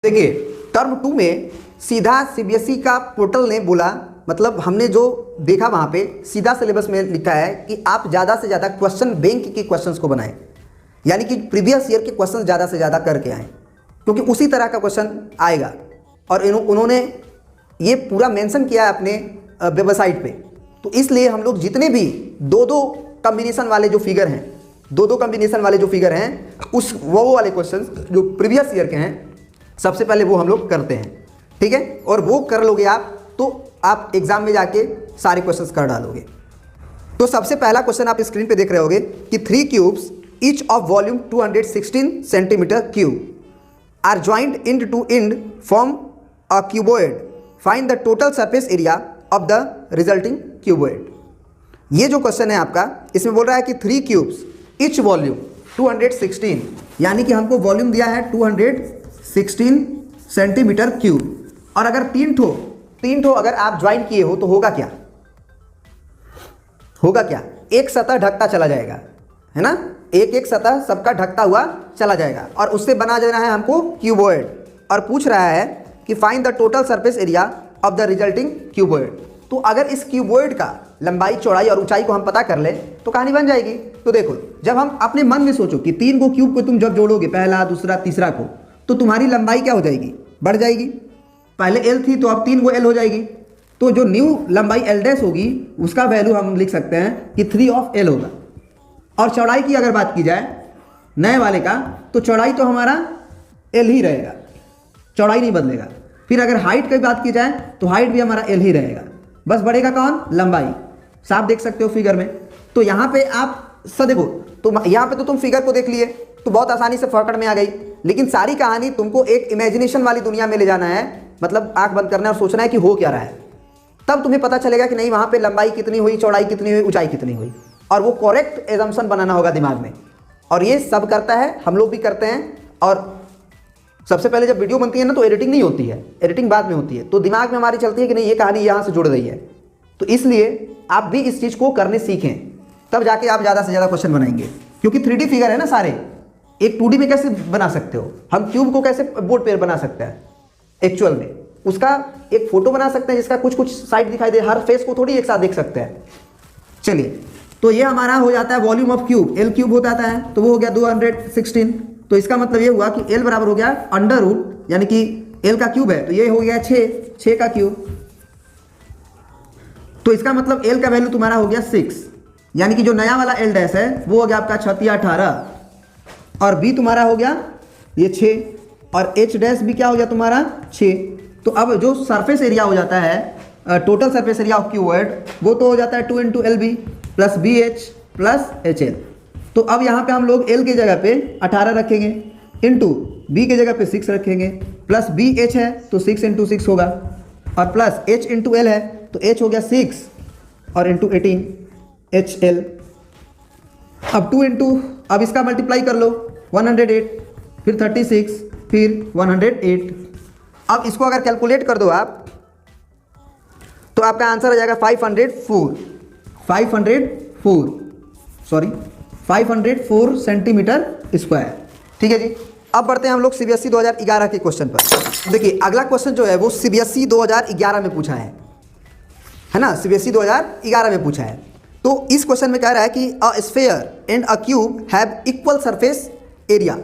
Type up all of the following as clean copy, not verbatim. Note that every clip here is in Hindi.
देखिए टर्म 2 में सीधा सीबीएसई का पोर्टल ने बोला, मतलब हमने जो देखा वहाँ पे सीधा सिलेबस में लिखा है कि आप ज़्यादा से ज़्यादा क्वेश्चन बैंक के क्वेश्चंस को बनाएं, यानी कि प्रीवियस ईयर के क्वेश्चन ज़्यादा से ज़्यादा करके आएँ, क्योंकि उसी तरह का क्वेश्चन आएगा। और उन्होंने ये पूरा मेंशन किया है अपने वेबसाइट पे। तो इसलिए हम लोग जितने भी दो दो कॉम्बिनेशन वाले जो फिगर हैं, उस वो वाले क्वेश्चन जो प्रीवियस ईयर के हैं सबसे पहले वो हम लोग करते हैं, ठीक है। और वो कर लोगे आप तो आप एग्जाम में जाके सारे क्वेश्चंस कर डालोगे। तो सबसे पहला क्वेश्चन आप स्क्रीन पे देख रहे होगे कि 3 cubes each of volume 216 centimetre cube are joint end to end form a cuboid, find the total surface area of the resulting cuboid. ये जो क्वेश्चन है आपका, इसमें बोल रहा है कि 3 क्यूब्स ईच वॉल्यूम 216, यानी कि हमको वॉल्यूम दिया है 216 सेंटीमीटर क्यूब, और अगर तीन ठो अगर आप ज्वाइन किए हो तो होगा क्या, एक सतह ढकता चला जाएगा, है ना। एक सतह सबका ढकता हुआ चला जाएगा और उससे बना देना है हमको क्यूबॉइड। और पूछ रहा है कि find the total surface area of the resulting cuboid. तो अगर इस क्यूबॉइड का लंबाई, चौड़ाई और ऊंचाई को हम पता कर ले तो कहानी बन जाएगी। तो देखो, जब हम अपने मन में सोचो कि 3 को क्यूब को तुम जब जोड़ोगे, पहला, दूसरा, तीसरा को, तो तुम्हारी लंबाई क्या हो जाएगी, बढ़ जाएगी। पहले L थी तो अब 3 को L हो जाएगी। तो जो न्यू लंबाई L डैश होगी उसका वैल्यू हम लिख सकते हैं कि 3 ऑफ L होगा। और चौड़ाई की अगर बात की जाए नए वाले का, तो चौड़ाई तो हमारा L ही रहेगा, चौड़ाई नहीं बदलेगा। फिर अगर हाइट की बात की जाए तो हाइट भी हमारा L ही रहेगा, बस बढ़ेगा कौन, लंबाई। साफ देख सकते हो फिगर में। तो यहाँ पे आप देखो, तो यहाँ पे तो तुम फिगर को देख लिए तो बहुत आसानी से पकड़ में आ गई, लेकिन सारी कहानी तुमको एक इमेजिनेशन वाली दुनिया में ले जाना है। मतलब आंख बंद करना है और सोचना है कि हो क्या रहा है, तब तुम्हें पता चलेगा कि नहीं वहाँ पे लंबाई कितनी हुई, चौड़ाई कितनी हुई, ऊंचाई कितनी हुई, और वो करेक्ट एजम्पशन बनाना होगा दिमाग में। और ये सब करता है, हम लोग भी करते हैं। और सबसे पहले जब वीडियो बनती है ना तो एडिटिंग नहीं होती है, एडिटिंग बाद में होती है। तो दिमाग में हमारी चलती है कि नहीं ये कहानी यहाँ से जुड़ रही है। तो इसलिए आप भी इस चीज़ को करने सीखें, तब जाके आप ज़्यादा से ज़्यादा क्वेश्चन बनाएंगे। क्योंकि 3D फिगर है ना सारे, एक 2D में कैसे बना सकते हो, हम क्यूब को कैसे बोर्ड पे बना सकते हैं एक्चुअल में, उसका एक फोटो बना सकते हैं जिसका कुछ कुछ साइड दिखाई दे, हर फेस को थोड़ी एक साथ देख सकते हैं। चलिए, तो ये हमारा हो जाता है volume of cube, L cube होता है, तो वो हो गया 216। तो इसका मतलब ये हुआ कि L बराबर हो गया अंडर रूट, यानी कि L का क्यूब है तो ये हो गया 6 का क्यूब। तो इसका मतलब L का वैल्यू तुम्हारा हो गया 6, यानी कि जो नया वाला L डैश है वो हो गया आपका 18, और B तुम्हारा हो गया ये 6, और H डैश भी क्या हो गया तुम्हारा 6। तो अब जो सरफेस एरिया हो जाता है, total surface area of cuboid, वो तो हो जाता है 2 × LB plus BH plus HL। तो अब यहाँ पे हम लोग L की जगह पे 18 रखेंगे, इंटू B की जगह पे 6 रखेंगे, प्लस BH है तो 6 × 6 होगा, और प्लस H × L है तो H हो गया 6 और इंटू 18 HL। अब 2 इंटू, अब इसका मल्टीप्लाई कर लो, 108, फिर 36, फिर 108। अब इसको अगर कैलकुलेट कर दो आप तो आपका आंसर आ जाएगा 504 सेंटीमीटर स्क्वायर। ठीक है जी। अब बढ़ते हैं हम लोग सीबीएसई 2011 के क्वेश्चन पर। देखिए अगला क्वेश्चन जो है वो सीबीएसई 2011 में पूछा है ना, सीबीएसई 2011 में पूछा है। तो इस क्वेश्चन में कह रहा है कि अ sphere and a cube have equal surface area,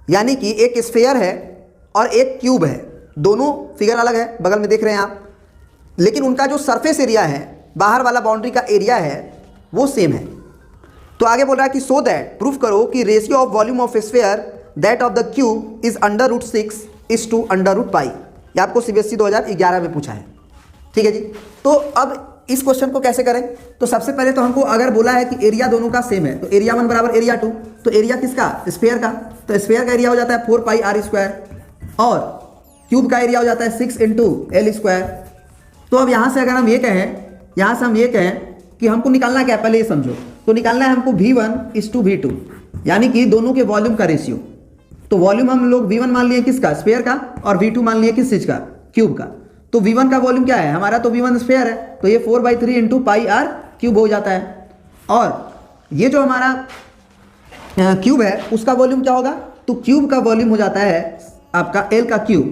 यानी कि एक स्फेयर है और एक क्यूब है, दोनों फिगर अलग है, बगल में देख रहे हैं आप, लेकिन उनका जो सरफेस एरिया है, बाहर वाला बाउंड्री का एरिया है, वो सेम है। तो आगे बोल रहा है कि सो दैट, प्रूफ करो कि ratio of volume of sphere that of the cube is √6 = √π। ये आपको सीबीएसई 2011 में पूछा है। ठीक है जी। तो अब इस क्वेश्चन को कैसे करें, तो सबसे पहले तो हमको अगर बोला है कि एरिया दोनों का सेम है, तो एरिया 1 बराबर एरिया 2, तो एरिया किसका, स्फेयर का, तो स्फेयर का एरिया हो जाता है 4πr², और क्यूब का एरिया हो जाता है 6 × L²। तो अब यहाँ से अगर हम ये कहें, कि हमको निकालना क्या है, पहले ये समझो। तो निकालना है हमको V1 = V2, यानी कि दोनों के वॉल्यूम का रेशियो। तो वॉल्यूम हम लोग V1 मान लिए किसका, स्फेयर का, और V2 मान लिए किस चीज का, क्यूब का। तो V1 का वॉल्यूम क्या है हमारा, तो V1 स्फेयर है, तो ये 4/3 × πr³ हो जाता है। और ये जो हमारा क्यूब है उसका वॉल्यूम क्या होगा, तो क्यूब का वॉल्यूम हो जाता है आपका एल का क्यूब।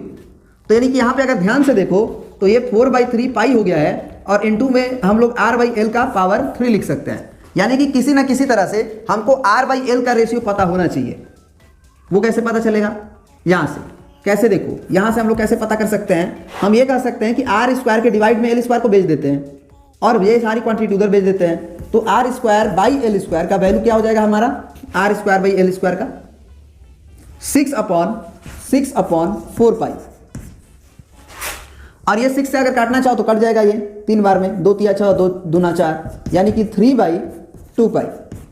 तो यानी कि यहाँ पे अगर ध्यान से देखो तो ये 4/3 पाई हो गया है और इनटू में हम लोग r/l का पावर 3 लिख सकते हैं। यानी कि किसी ना किसी तरह से हमको r/l का रेशियो पता होना चाहिए। वो कैसे पता चलेगा? यहाँ से कैसे, देखो यहाँ से हम लोग कैसे पता कर सकते हैं? हम ये कह सकते हैं कि आर स्क्वायर के डिवाइड में एल स्क्वायर को भेज देते हैं और ये सारी क्वांटिटी उधर भेज देते हैं। तो r square by l square का वैल्यू क्या हो जाएगा हमारा? R square by l square का 6/4 पाई। और ये 6 से अगर काटना चाहो तो कट जाएगा ये 3 बार में, 2 3 6 2 दूना 4, यानी कि 3/2 पाई।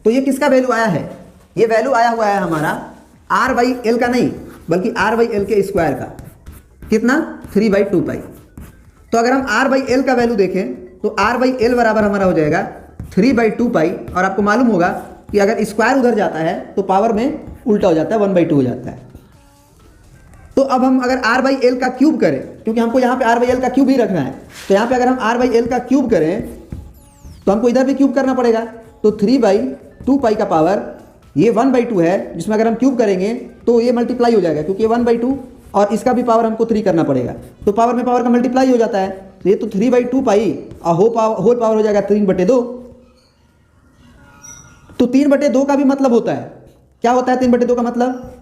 तो ये किसका वैल्यू आया है? ये वैल्यू आया हुआ है हमारा r/l का नहीं बल्कि r/l के स्क्वायर का। कितना? 3/2 पाई। तो अगर हम r/l का वैल्यू देखें तो r/l बराबर हमारा हो जाएगा 3/2 पाई। और आपको मालूम होगा कि अगर स्क्वायर उधर जाता है तो पावर में उल्टा हो जाता है, 1/2 हो जाता है। तो अब हम अगर r/l का क्यूब करें, क्योंकि हमको यहाँ पे r/l का क्यूब ही रखना है, तो यहाँ पे अगर हम r/l का क्यूब करें तो हमको इधर भी क्यूब करना पड़ेगा। तो 3/2 पाई का पावर ये 1/2 है, जिसमें अगर हम क्यूब करेंगे तो ये मल्टीप्लाई हो जाएगा, क्योंकि ये 1/2 और इसका भी पावर हमको 3 करना पड़ेगा। तो पावर में पावर का मल्टीप्लाई हो जाता है, तो ये तो 3/2 पाई और होल पावर हो जाएगा 3/2। तो 3/2 का भी मतलब होता है, क्या होता है 3/2 का मतलब?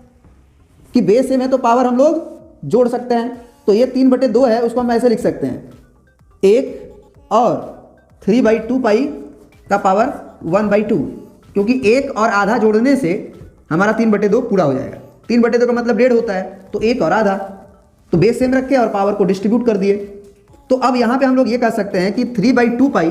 कि बेस सेम है तो पावर हम लोग जोड़ सकते हैं। तो ये 3/2 है, उसको हम ऐसे लिख सकते हैं 1 और 3/2 पाई का पावर 1/2, क्योंकि 1 और आधा जोड़ने से हमारा 3/2 पूरा हो जाएगा। 3/2 का मतलब 1.5 होता है, तो 1 और आधा, तो बेस सेम रखे और पावर को डिस्ट्रीब्यूट कर दिए। तो अब यहाँ पे हम लोग ये कह सकते हैं कि 3/2 पाई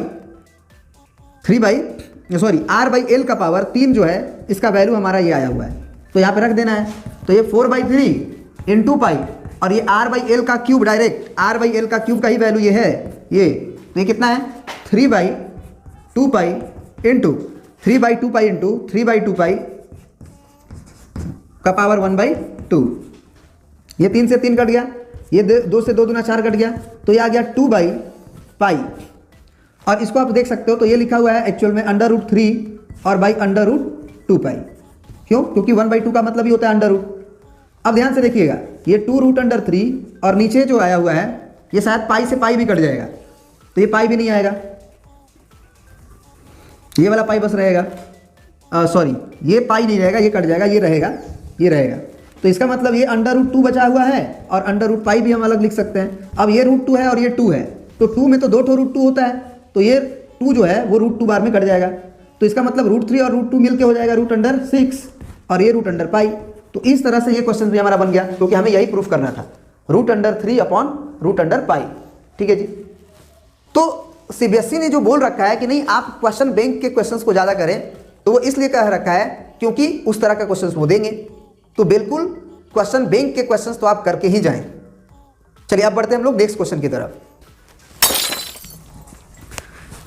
r/l का पावर 3 जो है, इसका वैल्यू हमारा ये आया हुआ है, तो यहाँ पे रख देना है। तो ये 4/3 इंटू पाई और ये r/l का क्यूब, डायरेक्ट r/l का क्यूब का ही वैल्यू ये है, ये तो ये कितना है? 3/2 पाई इंटू 3/2 पाई इंटू 3/2 पाई का पावर 1/2। ये 3 से 3 कट गया, ये 2 से 2 दूना 4 कट गया, तो ये आ गया 2/पाई। और इसको आप देख सकते हो तो ये लिखा हुआ है एक्चुअल में √3 और बाई √2 पाई। क्यों? क्योंकि 1/2 का मतलब ही होता है अंडर रूट। अब ध्यान से देखिएगा, ये 2√3 और नीचे जो आया हुआ है ये शायद पाई से पाई भी कट जाएगा, तो ये पाई भी नहीं आएगा, ये वाला पाई बस रहेगा। सॉरी, ये पाई नहीं रहेगा, ये कट जाएगा, ये रहेगा, ये रहेगा। तो इसका मतलब ये √2 बचा हुआ है और √पाई भी हम अलग लिख सकते हैं। अब ये √2 है और ये 2 है, तो 2 में तो 2 ठो √2 होता है, तो ये 2 जो है वो √2 बार में कट जाएगा। तो इसका मतलब √3 और √2 मिलके हो जाएगा √6 और ये √पाई। तो इस तरह से ये क्वेश्चन भी हमारा बन गया, क्योंकि हमें यही प्रूफ करना था, √3 अपॉन √पाई। ठीक है जी। तो सीबीएसई ने जो बोल रखा है कि नहीं आप क्वेश्चन बैंक के क्वेश्चंस को ज़्यादा करें, तो वो इसलिए कह रखा है क्योंकि उस तरह का क्वेश्चंस वो देंगे। तो बिल्कुल क्वेश्चन बैंक के क्वेश्चंस तो आप करके ही जाएं। चलिए अब बढ़ते हैं हम लोग नेक्स्ट क्वेश्चन की तरफ।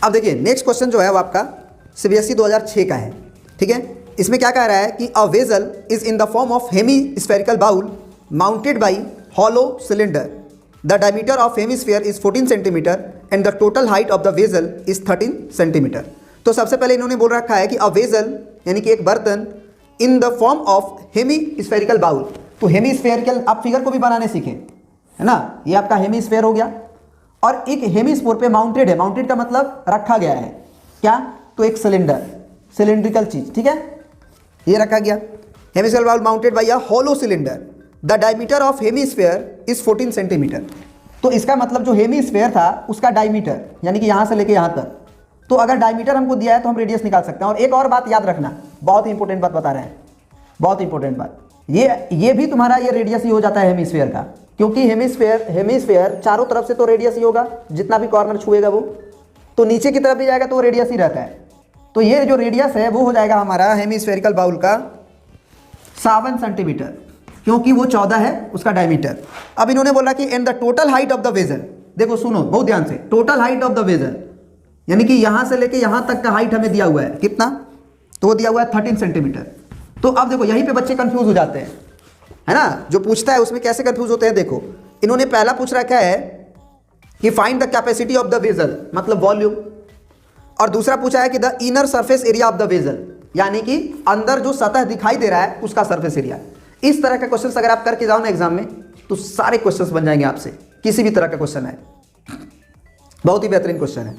अब देखिए नेक्स्ट क्वेश्चन जो है वो आपका सीबीएसई 2006 का है। ठीक है, इसमें क्या कह रहा है कि a vessel is in the form of hemispherical bowl mounted by hollow cylinder. The diameter of hemisphere is 14 centimetre and the total height of the vessel is 13 centimetre. तो सबसे पहले इन्होंने बोल रखा है कि अ वेसल यानी कि एक बर्तन in the form of hemispherical bowl. तो हेमी स्फेरिकल आप फिगर को भी बनाने सीखें, है ना, ये आपका हेमी स्फेयर हो गया और एक हेमी स्फीयर पे माउंटेड है। माउंटेड का मतलब रखा गया है, क्या? तो एक सिलेंडर, सिलेंड्रिकल चीज। ठीक है, ये रखा गया hemisphere bowl mounted by a hollow cylinder. The diameter of hemisphere is 14 centimetre. तो इसका मतलब जो हेमिस्फीयर था उसका डायमीटर यानी कि यहाँ से लेके यहाँ तक, तो अगर डायमीटर हमको दिया है तो हम रेडियस निकाल सकते हैं। और एक और बात याद रखना, बहुत ही इंपॉर्टेंट बात बता रहे हैं, बहुत इंपॉर्टेंट बात, ये भी तुम्हारा ये रेडियस ही हो जाता है हेमिस्फीयर का, क्योंकि हेमिस्फीयर चारों तरफ से तो रेडियस ही होगा, जितना भी कॉर्नर छुएगा वो, तो नीचे की तरफ भी जाएगा तो वो रेडियस ही रहता है। तो ये जो रेडियस है वो हो जाएगा हमारा हेमिस्फेरिकल बाउल का 7 सेंटीमीटर, क्योंकि वो 14 है उसका डायमीटर। अब इन्होंने बोला कि and the total height of the vessel, देखो सुनो बहुत ध्यान से, total height of the vessel यानी कि यहां से लेके यहां तक का हाइट हमें दिया हुआ है, कितना? तो वो दिया हुआ है 13 सेंटीमीटर। तो अब देखो यहीं पे बच्चे कंफ्यूज हो जाते हैं, है ना, जो पूछता है उसमें कैसे कंफ्यूज होते हैं। देखो इन्होंने पहला पूछ रखा है कि find the capacity of the vessel, मतलब वॉल्यूम, और दूसरा पूछा है कि the inner surface area of the vessel, यानी कि अंदर जो सतह दिखाई दे रहा है उसका सरफेस एरिया। इस तरह का क्वेश्चन अगर आप करके जाओ ना एग्जाम में तो सारे क्वेश्चंस बन जाएंगे आपसे, किसी भी तरह का क्वेश्चन है, बहुत ही बेहतरीन क्वेश्चन है।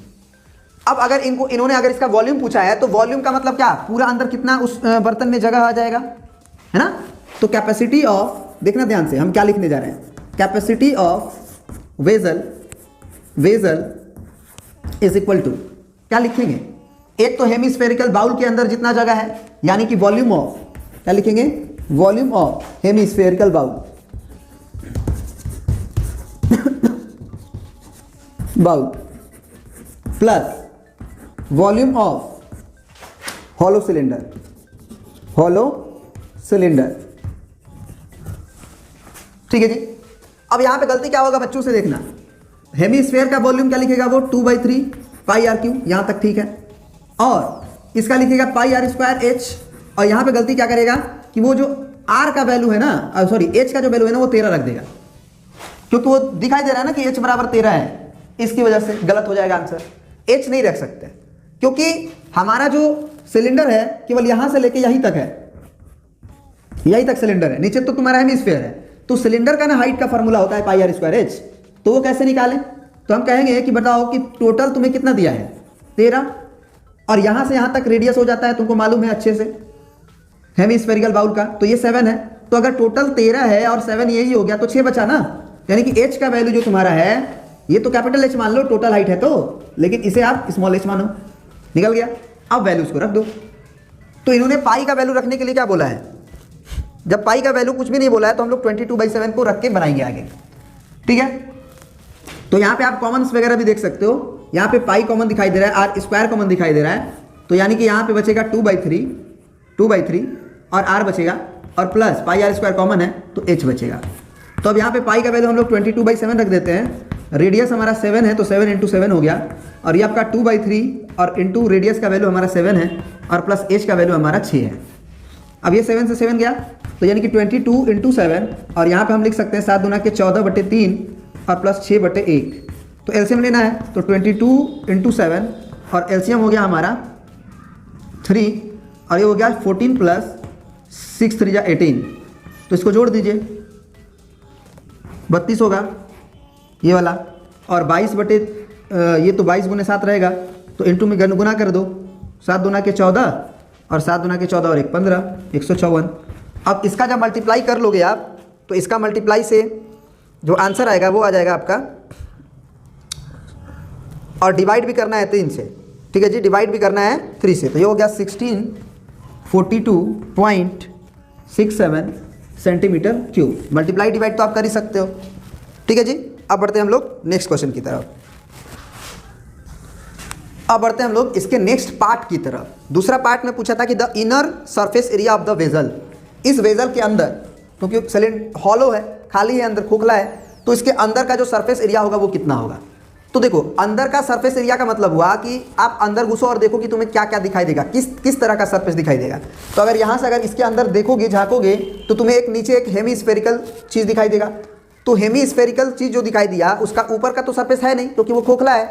अब अगर इन्होंने अगर इसका वॉल्यूम पूछा है तो वॉल्यूम का मतलब क्या, पूरा अंदर कितना उस बर्तन में जगह आ जाएगा, है ना। तो कैपेसिटी ऑफ, देखना ध्यान से हम क्या लिखने जा रहे हैं, capacity of vessel is equal to, क्या लिखेंगे, एक तो हेमिस्फेरिकल बाउल के अंदर जितना जगह है, यानी कि वॉल्यूम ऑफ, क्या लिखेंगे, volume of hemispherical bowl bowl plus volume of hollow cylinder, ठीक है जी। अब यहां पे गलती क्या होगा बच्चों से देखना, हेमिस्फेयर का वॉल्यूम क्या लिखेगा वो 2/3 पाई आर क्यू, यहां तक ठीक है, और इसका लिखेगा पाई आर स्क्वायर एच, और यहां पे गलती क्या करेगा कि वो जो आर का वैल्यू है ना, सॉरी एच का जो वैल्यू है ना वो 13 रख देगा, क्योंकि वो दिखाई दे रहा है ना कि एच बराबर 13 है, इसकी वजह से गलत हो जाएगा आंसर। एच नहीं रख सकते क्योंकि हमारा जो सिलेंडर है केवल यहां से लेके यहीं तक है, यहीं तक सिलेंडर है, नीचे तो तुम्हारा हेमिस्फीयर है, तो सिलेंडर का ना हाइट का फॉर्मूला होता है पाई आर स्क्वायर एच, तो वो कैसे निकालें, तो हम कहेंगे कि बताओ कि टोटल तुम्हें कितना दिया है 13, और यहां से यहां तक रेडियस हो जाता है, तुमको मालूम है अच्छे से हेमिस्फेरिकल बाउल का, तो ये 7 है, तो अगर टोटल 13 है और 7 यही हो गया तो 6 बचा ना, यानी कि एच का वैल्यू जो तुम्हारा है ये तो कैपिटल एच मान लो, टोटल हाइट है तो, लेकिन इसे आप स्मॉल एच मानो, निकल गया। अब वैल्यूज को रख दो, तो इन्होंने पाई का वैल्यू रखने के लिए क्या बोला है, जब पाई का वैल्यू कुछ भी नहीं बोला है तो हम लोग 22/7 को रख के बनाएंगे आगे, ठीक है। तो यहाँ पे आप कॉमन्स वगैरह भी देख सकते हो, यहाँ पे पाई कॉमन दिखाई दे रहा है, आर स्क्वायर कॉमन दिखाई दे रहा है, तो यानी कि यहाँ पे बचेगा 2/3 और आर बचेगा, और plus pi r square common है तो एच बचेगा। तो अब यहाँ पे पाई का वैल्यू हम लोग 22/7 रख देते हैं, रेडियस हमारा 7 है तो 7 × 7 हो गया, और ये आपका 2/3 और इंटू रेडियस का वैल्यू हमारा 7 है, और प्लस एच का वैल्यू हमारा 6 है। अब ये 7 से 7 गया, तो यानी कि 22 × 7, और यहाँ पे हम लिख सकते हैं 7 दूना के 14/3 और प्लस 6/1, तो एलसीएम लेना है, तो 22 × 7 और एलसीएम हो गया हमारा 3, और ये हो गया 14 प्लस 6 3 18, तो इसको जोड़ दीजिए 32 होगा ये वाला, और 22 ये तो 22 × 7 रहेगा, तो इंटू में गुना कर दो, 7 दूना के 14 और 7 दूना के 14 और 1 15, 154। अब इसका जब मल्टीप्लाई कर लोगे आप तो इसका मल्टीप्लाई से जो आंसर आएगा वो आ जाएगा आपका, और डिवाइड भी करना है 3 से, ठीक है जी, डिवाइड भी करना है 3 से, तो ये हो गया 1642.67 सेंटीमीटर क्यूब। मल्टीप्लाई डिवाइड तो आप कर ही सकते हो, ठीक है जी। अब बढ़ते हैं हम लोग नेक्स्ट क्वेश्चन की तरफ, अब बढ़ते हैं हम लोग इसके नेक्स्ट पार्ट की तरफ। दूसरा पार्ट में पूछा था कि the inner surface area of the vessel, इस वेजल के अंदर, क्योंकि सिलेंडर हॉलो है, खाली है, अंदर खोखला है, तो इसके अंदर का जो सरफेस एरिया होगा वो कितना होगा। तो देखो अंदर का सरफेस एरिया का मतलब हुआ कि आप अंदर घुसो और देखो कि तुम्हें क्या क्या दिखाई देगा, किस तरह का सरफेस दिखाई देगा। तो अगर यहाँ से अगर इसके अंदर देखोगे, झाँकोगे, तो तुम्हें एक नीचे एक हेमिस्फेरिकल चीज़ दिखाई देगा, तो हेमिस्फेरिकल चीज़ जो दिखाई दिया उसका ऊपर का तो सरफेस है नहीं क्योंकि वो खोखला है,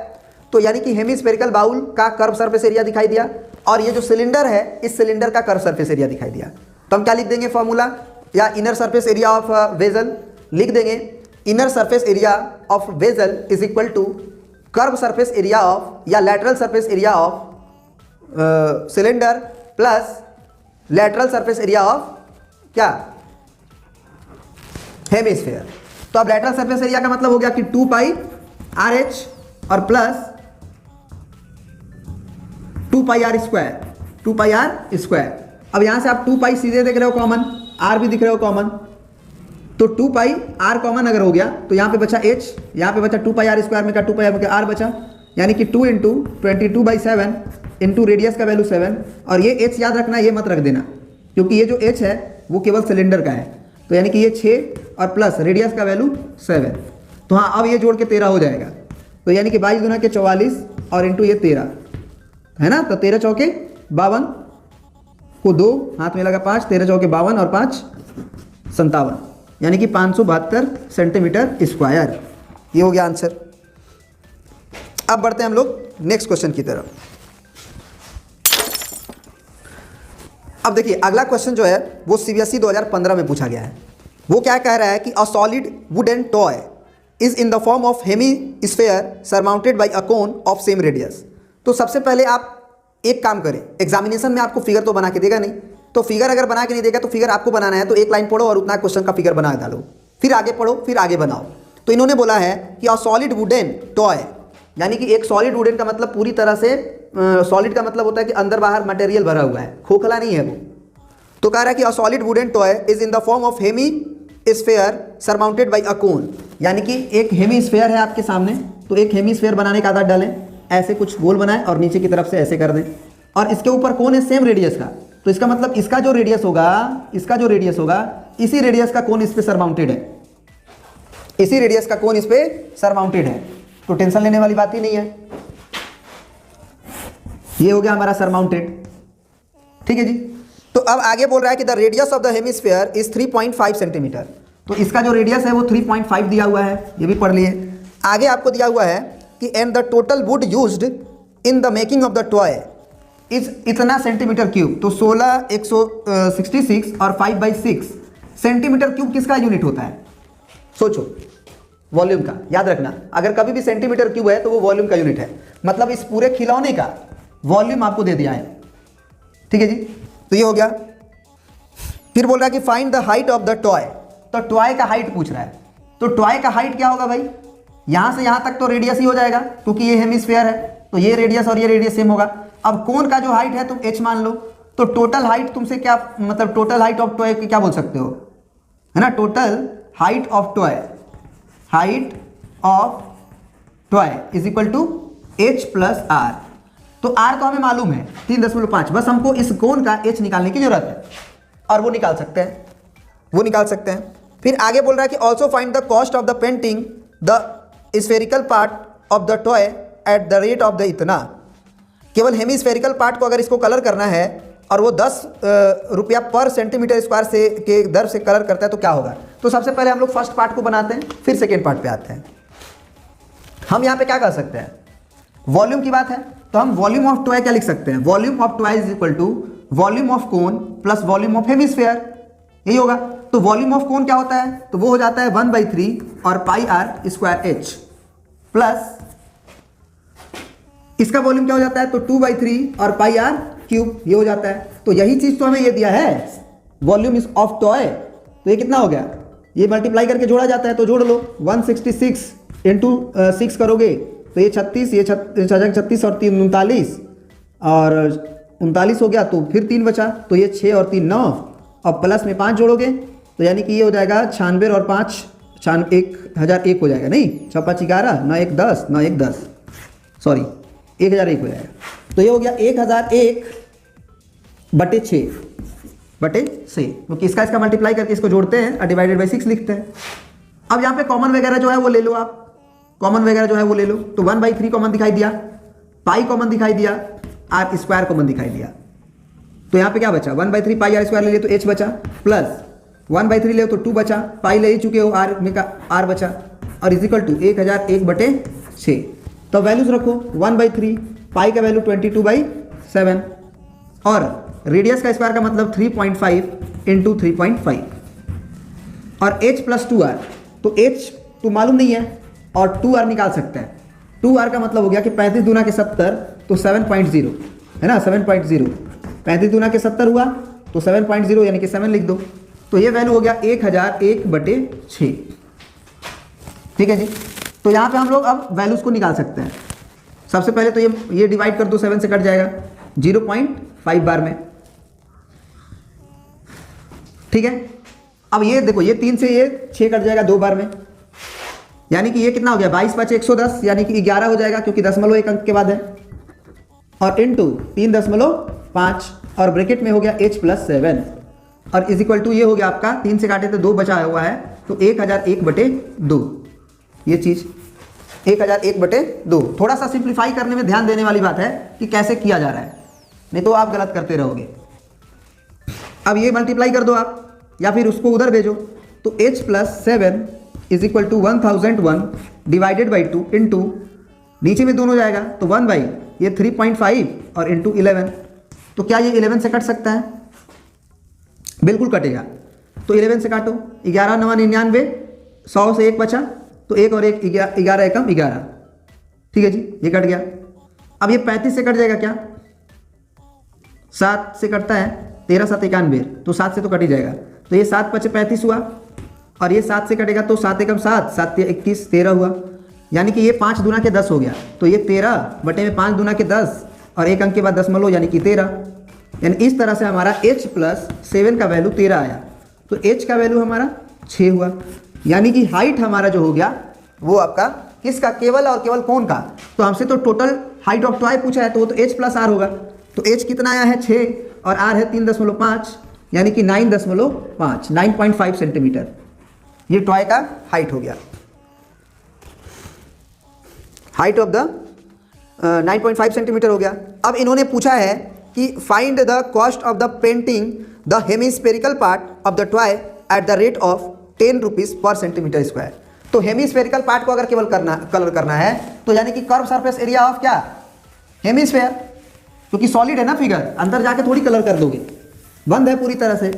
तो यानी कि हेमिस्फेरिकल बाउल का कर्व सरफेस एरिया दिखाई दिया, और ये जो सिलेंडर है इस सिलेंडर का कर्व सरफेस एरिया दिखाई दिया। तो हम क्या लिख देंगे फॉर्मूला, या inner surface area of vessel लिख देंगे, inner surface area of vessel is equal to curve surface area of या lateral surface area of cylinder plus lateral surface area of क्या, हेमिस्फेयर। तो अब लैटरल सरफेस एरिया का मतलब हो गया कि 2πRH और प्लस 2πR स्क्वायर। अब यहां से आप 2π सीधे देख रहे हो कॉमन, R भी दिख रहे हो कॉमन, तो 2πR कॉमन अगर हो गया तो यहां पे बचा H, यहां पे बचा 2πR स्क्वायर में का 2πR बचा, यानी कि 2 × 22/7 इंटू रेडियस का वैल्यू 7, और ये H याद रखना, ये मत रख देना क्योंकि ये जो H है वो केवल सिलेंडर का है, तो यानी कि ये 6 और प्लस रेडियस का वैल्यू 7, तो हाँ अब ये जोड़ के 13 हो जाएगा, तो यानी कि 22 दूना के 44 और इंटू ये 13 है ना, तो 13 चौके 52 को 2 हाथ में लगा 5, 13 चौके 52 और 5 57, यानी कि 572 सेंटीमीटर स्क्वायर, ये हो गया आंसर। अब बढ़ते हैं हम लोग नेक्स्ट क्वेश्चन की तरफ। अब देखिए अगला क्वेश्चन जो है वो CBSE 2015 में पूछा गया है। वो क्या कह रहा है कि a solid wooden toy is in the form of hemisphere surmounted by a cone of same radius. तो सबसे पहले आप एक काम करें, एग्जामिनेशन में आपको फिगर तो बना के देगा नहीं, तो फिगर अगर बना के नहीं देगा तो फिगर आपको बनाना है, तो एक लाइन पढ़ो और उतना क्वेश्चन का फिगर बना डालो, फिर आगे पढ़ो, फिर आगे बनाओ। तो इन्होंने बोला है कि अ सॉलिड वुडन टॉय, यानी कि एक सॉलिड वुडन का मतलब पूरी तरह से सॉलिड का मतलब होता है कि अंदर बाहर मटेरियल भरा हुआ है, खोखला नहीं है वो। तो कह रहा है कि a solid wooden toy is in the form of hemisphere surmounted by a cone, यानी कि एक हेमी स्फेयर है आपके सामने, तो एक हेमी स्फेयर बनाने का आदत डालें, ऐसे कुछ गोल बनाएं और नीचे की तरफ से ऐसे कर दें, और इसके ऊपर कोन है सेम रेडियस का, तो इसका मतलब इसका जो रेडियस होगा इसी रेडियस का कोन इस पे सरमाउंटेड है, इसी रेडियस का कोन इस पे सरमाउंटेड है, तो टेंशन लेने वाली बात ही नहीं है। ये हो गया हमारा सरमाउंटेड, ठीक है जी। तो अब आगे बोल रहा है कि the radius of the hemisphere is 3.5 centimetre, तो इसका जो रेडियस है वो 3.5 दिया हुआ है, ये भी पढ़ लिए। आगे आपको दिया हुआ है कि and the total would used in the making of the toy is इतना सेंटीमीटर क्यूब, तो 16 166 और 5/6 सेंटीमीटर क्यूब किसका यूनिट होता है? सोचो, वॉल्यूम का। याद रखना, अगर कभी भी सेंटीमीटर क्यूब है तो वो वॉल्यूम का यूनिट है, मतलब इस पूरे खिलौने का वॉल्यूम आपको दे दिया है, ठीक है जी। तो ये हो गया। फिर बोल रहा है कि find the height of the toy, तो टॉय का हाइट पूछ रहा है, तो टॉय का हाइट क्या होगा भाई? यहां से यहां तक तो रेडियस ही हो जाएगा, क्योंकि ये हेमिस्फीयर है, तो ये रेडियस और ये रेडियस सेम होगा। अब कोन का जो हाइट है तुम h मान लो, तो टोटल हाइट तुमसे क्या मतलब, टोटल हाइट ऑफ टॉय क्या बोल सकते हो, है ना, total height of toy, height of toy is equal to h plus r। तो r तो हमें मालूम है 3.5, बस हमको इस कोन का h निकालने की जरूरत है, और वो निकाल सकते हैं, फिर आगे बोल रहा है कि also find the cost of the painting the spherical part of the toy at the rate of the इतना। केवल हेमिस्फेरिकल पार्ट को अगर इसको कलर करना है और वो 10 रुपया पर सेंटीमीटर स्क्वायर से के दर से कलर करता है तो क्या होगा? तो सबसे पहले हम लोग फर्स्ट पार्ट को बनाते हैं, फिर सेकेंड पार्ट पे आते हैं। हम यहाँ पे क्या कर सकते हैं, वॉल्यूम की बात है तो हम वॉल्यूम ऑफ टॉय क्या लिख सकते हैं, volume of toy is equal to volume of cone plus volume of hemisphere, यही होगा। तो वॉल्यूम ऑफ कोन क्या होता है, तो वो हो जाता है 1/3 और πr² h, प्लस इसका वॉल्यूम क्या हो जाता है, तो 2/3 और πr³, ये हो जाता है। तो यही चीज तो हमें ये दिया है, वॉल्यूम ऑफ टॉय। तो ये कितना हो गया, ये मल्टीप्लाई करके जोड़ा जाता है, तो जोड़ लो, 166 × 6 करोगे तो ये 36, ये 36 और 3 39, और 39 हो गया, तो फिर 3 बचा, तो ये 6 और 3 9, और प्लस में 5 जोड़ोगे तो यानी कि ये हो जाएगा 96 और 5 1001 हो जाएगा, नहीं 6 5 11 9 1 10 9 1 10, सॉरी 1001 हो जाएगा। तो ये हो गया 1001/6, क्योंकि इसका मल्टीप्लाई करके इसको जोड़ते हैं और डिवाइडेड बाई 6 लिखते हैं। अब यहाँ पे कॉमन वगैरह जो है वो ले लो, आप कॉमन वगैरह जो है वो ले लो, तो 1/3 कॉमन दिखाई दिया, पाई कॉमन दिखाई दिया, r² कॉमन दिखाई दिया, तो यहाँ पे क्या बचा, 1/3 πr² ले लिया तो h बचा, प्लस 1/3 ले तो 2 बचा, पाई ले ही चुके हो, r में का r बचा, और इजिकल टू 1001/6। तो वैल्यूज रखो, 1/3, पाई का वैल्यू 22/7, और रेडियस का स्क्वायर का मतलब 3.5 × 3.5, और h प्लस 2r, तो h तो मालूम नहीं है और 2r निकाल सकते हैं। 2r का मतलब हो गया कि 35 दूना के 70, तो 7.0 है ना, 7.0, 35 दूना के 70 हुआ तो 7.0 यानी कि 7 लिख दो, तो ये वैल्यू हो गया 1001/6, ठीक है जी। तो यहाँ पे हम लोग अब वैल्यूज को निकाल सकते हैं। सबसे पहले तो ये डिवाइड कर दो, 7 से कट जाएगा 0.5 बार में, ठीक है। अब ये देखो, ये 3 से ये 6 कट जाएगा 2 बार में, यानी कि ये कितना हो गया, 22 × 5 = 110, यानी कि 11 हो जाएगा, क्योंकि दशमलव एक अंक के बाद है, और इंटू 3.5, और ब्रैकेट में हो गया h + 7, और इज इक्वल टू ये हो गया आपका 3 से काटे तो 2 बचा हुआ है, तो 1001/2, ये चीज 1001/2। थोड़ा सा सिंप्लीफाई करने में ध्यान देने वाली बात है कि कैसे किया जा रहा है, नहीं तो आप गलत करते रहोगे। अब ये मल्टीप्लाई कर दो आप, या फिर उसको उधर भेजो, तो h + 7 is equal to 1001 divided by 2 into, नीचे में दोनों जाएगा तो 1 बाई ये 3.5 और इंटू 11, तो क्या ये 11 से कट सकता है? बिल्कुल कटेगा। तो 11 से काटो, 11 9 99, 100 से 1 बचा, तो 1 और 1 11 एकम 11, ठीक है जी, ये कट गया। अब ये 35 से कट जाएगा क्या, 7 से कटता है, 13 7 91, तो 7 से तो कट ही जाएगा। तो ये 7 5 35 हुआ, और ये 7 से कटेगा तो 7 एकम 7, 7 21 13 हुआ, यानी कि ये 5 दूना के 10 हो गया। तो ये 13 बटे में 5 दूना के 10 और एक अंक के बाद दशमलव यानी कि 13, यानी इस तरह से हमारा h प्लस 7 का वैल्यू 13 आया। तो h का वैल्यू हमारा 6 हुआ, यानी कि हाइट हमारा जो हो गया वो आपका किसका, केवल और केवल कौन का। तो हमसे तो टोटल हाइट ऑफ टॉय पूछा है, तो वो तो h प्लस r होगा। तो h कितना आया है 6 और r है 3.5, यानी कि 9.5 9.5 सेंटीमीटर, ये टॉय का हाइट हो गया। हाइट ऑफ द 9.5 सेंटीमीटर हो गया। अब इन्होंने पूछा है कि find the cost of the painting the hemispherical part of the toy at the rate of 10 rupees पर सेंटीमीटर स्क्वायर। तो हेमिस्फेरिकल पार्ट को अगर केवल कलर करना है तो यानी कि कर्व सरफेस एरिया ऑफ क्या, हेमिस्फेयर, क्योंकि सॉलिड है ना फिगर, अंदर जाके थोड़ी कलर कर दोगे, बंद है पूरी तरह से।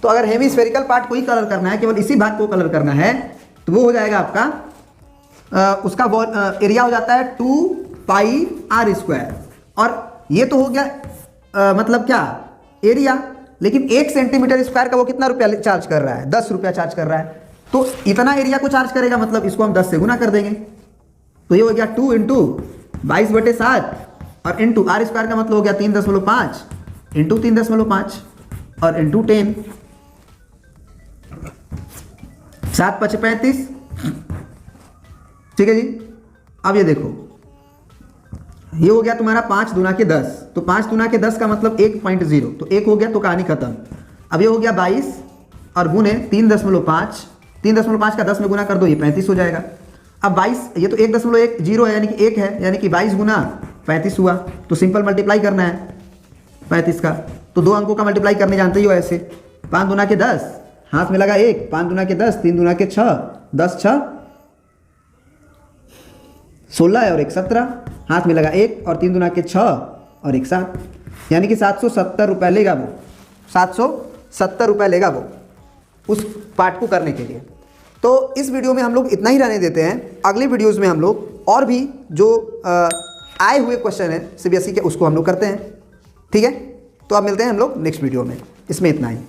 तो अगर हेमिस्फेरिकल पार्ट को ही कलर करना है, केवल इसी भाग को कलर करना है, तो वो हो जाएगा आपका उसका एरिया हो जाता है 2 पाई आर स्क्वायर। और ये तो हो गया मतलब क्या, एरिया, लेकिन 1 सेंटीमीटर स्क्वायर का वो कितना रुपया चार्ज कर रहा है, 10 रुपया चार्ज कर रहा है। तो इतना एरिया को चार्ज करेगा, मतलब इसको हम 10 से गुना कर देंगे, तो ये हो गया 2 इंटू 22/7 और इंटू आर स्क्वायर का मतलब हो गया 3.5 इंटू 3.5 और इंटू 10, 7 5 35, ठीक है जी। अब ये देखो, ये हो गया तुम्हारा 5 दूना के 10, तो 5 दूना के 10 का मतलब 1.0, तो 1 हो गया तो कहानी खत्म। अब ये हो गया 22 और गुने 3.5, 3.5 का 10 में गुना कर दो, ये 35 हो जाएगा। अब 22, ये तो 1.10 है, यानी कि 1 है, यानी कि 22 गुना 35 हुआ। तो सिंपल मल्टीप्लाई करना है 35 का, तो 2 अंकों का मल्टीप्लाई करने जानते ही हो ऐसे। 5 दूना के 10, हाथ में लगा 1, 5 दूना के 10, 3 दूना के 6, 10 6 16 है और 1 17, हाथ में लगा 1 और 3 दूना के 6 और 1 7, यानी कि 770 रुपये लेगा वो, 770 रुपये लेगा वो उस पार्ट को करने के लिए। तो इस वीडियो में हम लोग इतना ही रहने देते हैं। अगली वीडियोज़ में हम लोग और भी जो आए हुए क्वेश्चन हैं CBSE के, उसको हम लोग करते हैं, ठीक है। तो अब मिलते हैं हम लोग नेक्स्ट वीडियो में, इसमें इतना ही।